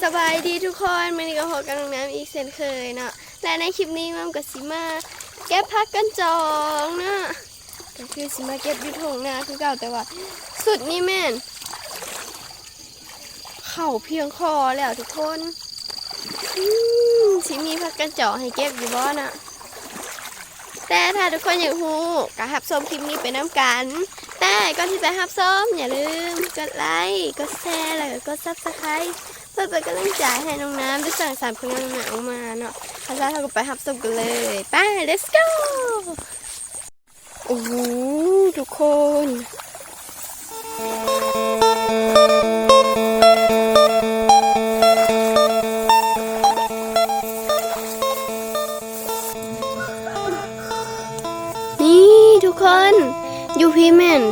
สบายดีทุกคนวันนี้ก็พบกันน้ำอีกเช่นเคยเนาะและในคลิปนี้มัมกับซิมาเก็บพักกันจองเนาะก็คือซิมาเก็บอยู่ทงนาคือเก่าแต่ว่าสุดนี่แม่นเข่าเพียงคอแล้วทุกคนซิมีพักกันจองให้เก็บอยู่บ่น่ะแต่ถ้าทุกคนอยากฮู้ก็หับส้มคลิปนี้ไปน้ำกันแต่ก่อนที่จะหับส้มอย่าลืมกดไลค์กดแชร์แล้วก็กดซับสไครต์เพื่อเป็นกำลังใจให้น้องน้ำได้สั่งสรรค์ผลงานออกมาเนาะถ้าเราก็ไปหับส้มกันเลยไป let's go โอ้โหทุกคนทุกคนยูพีแมน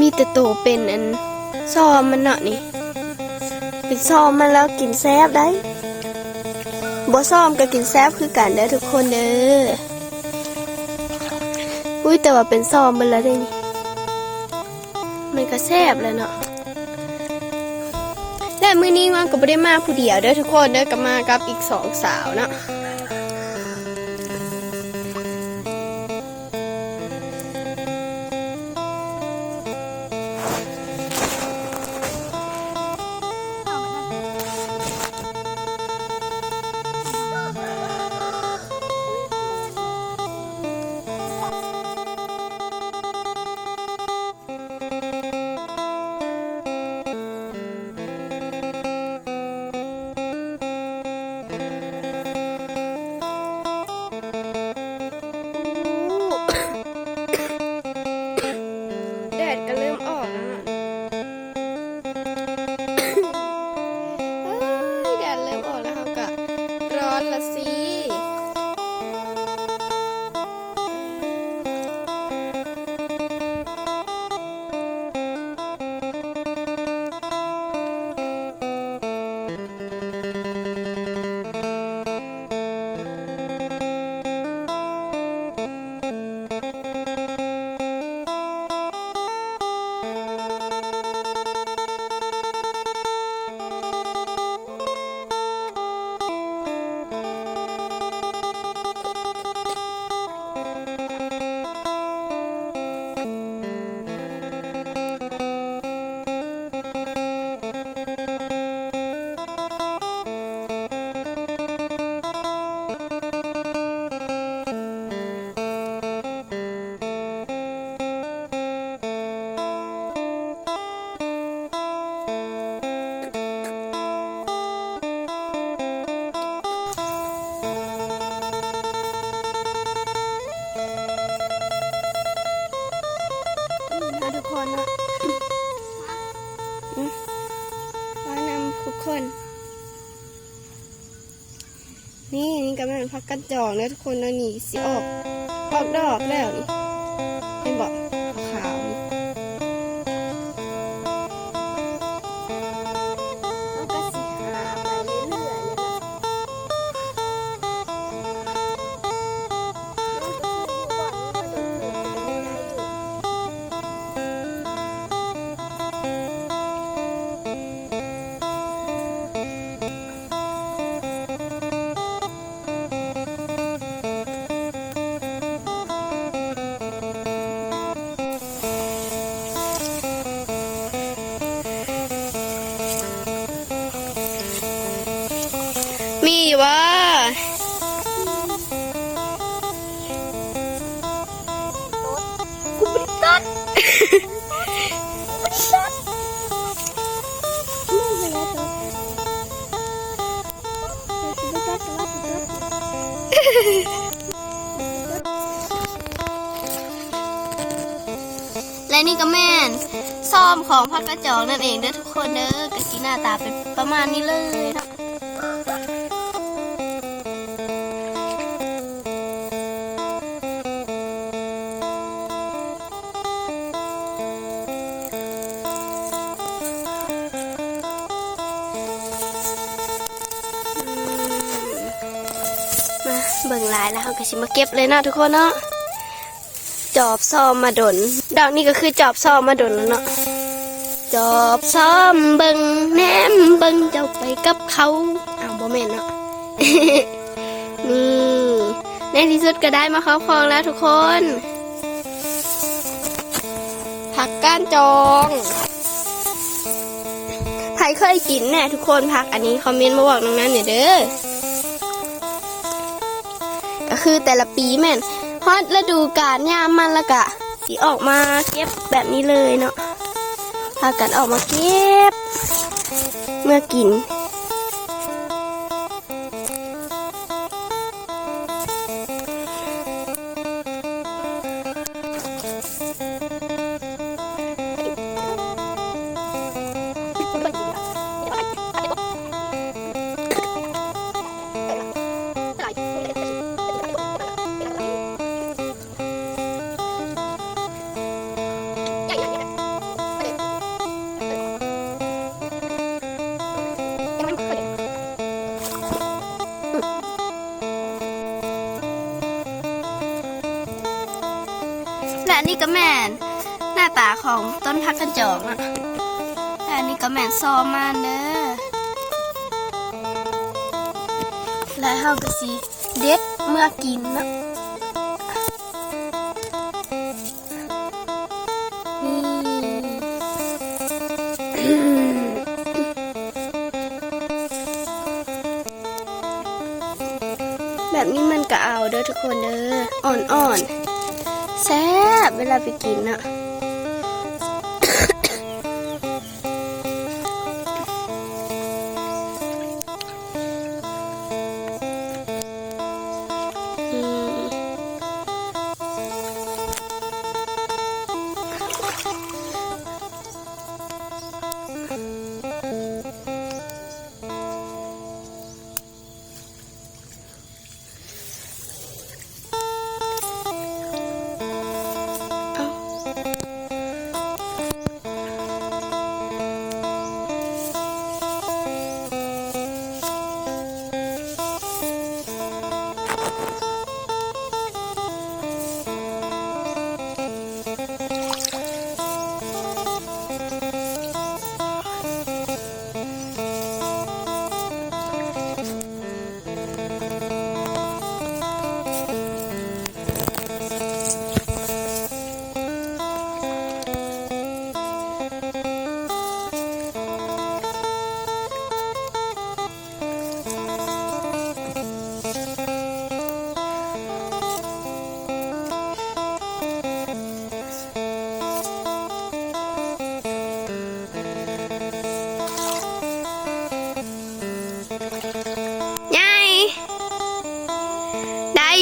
มีแต่โตเป็นอันซอมมันเนาะนี่เป็นซอมมันแล้วกินแซ่บได้บ่ซอมก็กินแซ่บคือกันเด้อทุกคนเด้ออุ้ยแต่ว่าเป็นซอมมันแล้วได้นี่มันก็แซ่บแล้วเนาะและมื้อนี้มันก็บ่ได้มาผู้เดียวเด้อทุกคนเด้อก็มากับอีก2 สาวเนาะทุกคนนะว่านำทุกคนนี่กำลังพักกันจองแล้วทุกคนแล้วนี่สิออกดอกแล้วนี่เป็นบอกขาวแล้วก็สีหาไปเรื่อยๆเลยนะมีว่ากูไม่ตัดและนี่ก็แม่นซ่อมของพักกระจอกนั่นเองเด้อทุกคนเด้อกะสีหน้าตาเป็นประมาณนี้เลยเนาะเบิ่งลายแล้วเขาก็สิมาเก็บเลยเนาะทุกคนเนาะจอบซอมมาดนดอกนี้ก็คือจอบซอมมาดนแล้วเนาะ จอบซ้อมเบิงแหนมเบิงเจ้าไปกับเขาบ่แม่นเนาะ นี่ในที่สุดก็ได้มาครอบครองแล้วทุกคนผักก้านจองใครเคยกินแน่ทุกคนผักอันนี้คอมเมนต์มาบอกน้องนั้นเด้อก็คือแต่ละปีแม่นฮอตฤดูกาลยามมันแล้วก็สิออกมาเก็บแบบนี้เลยเนาะพากันออกมาเก็บเมื่อกินและนี่ก็แม่นหน้าตาของต้นพักกันจองอะและอันนี้ก็แม่นซอมมานเด้อและเฮาก็สิเด็ดเมื่อกินนะแบบนี้มันก็เอาเด้อทุกคนเด้ออ่อนๆแซ่บเวลาไปกินอะ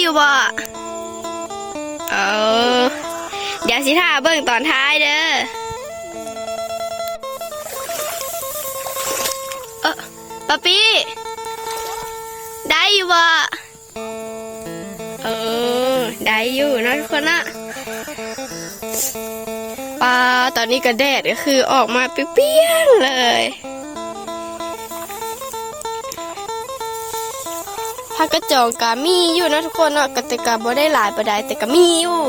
อยู่บ่เดี๋ยวสิท่าเบิ่งตอนท้ายเด้อป๊าปี้ได้อยู่บ่ได้อยู่นะทุกคนนะปลาตอนนี้ก็แดดก็คือออกมาเปรี้ยงเลยผักกระจองกะมีอยู่นะทุกคนเนาะกแต่กะบ่ได้หลายปานใดแต่ก็มีอยู่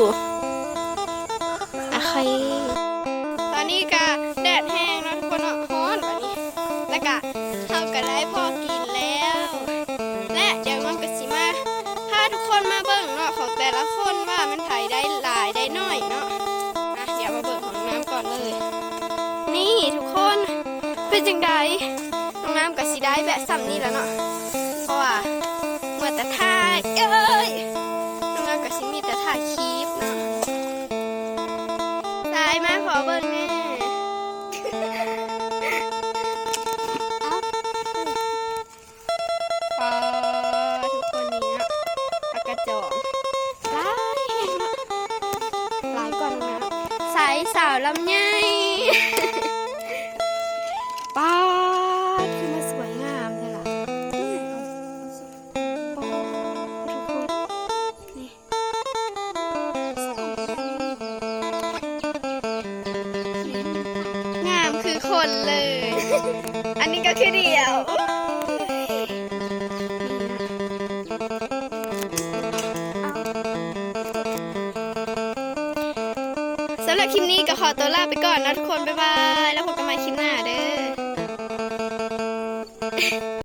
อะใครตอนนี้กะแดดแห้งนะทุกคนเนาะร้อนแบบนี้แล้วกะเฮาก็ได้พอกินแล้วและเดี๋ยวมันก็สิมาพาทุกคนมาเบิ่งเนาะของแต่ละคนว่ามันไผได้หลายได้น้อยเนาะเดี๋ยวมาเบิ่งของน้ำก่อนเลยนี่ทุกคนเป็นจังไดน้องน้ำก็สิได้แบบซ้ำนี่แล้วเนาะเพราะว่าแต่ถ่ายน้องน้ำกับซิมีแต่ถ่ายคลิปเนาะตายมาขอเบิ้งแม่ทุกคนนี้เนาะปากกระจอกหลายก่อนนะสายสาวลำไยป้าคือมาสวยงามเลยล่ะคนเลยอันนี้ก็คือเดียวสำหรับคลิปนี้ก็ขอตัวลาไปก่อนนะทุกคนบ๊ายบายแล้วพบกันใหม่ คลิปหน้าเด้อ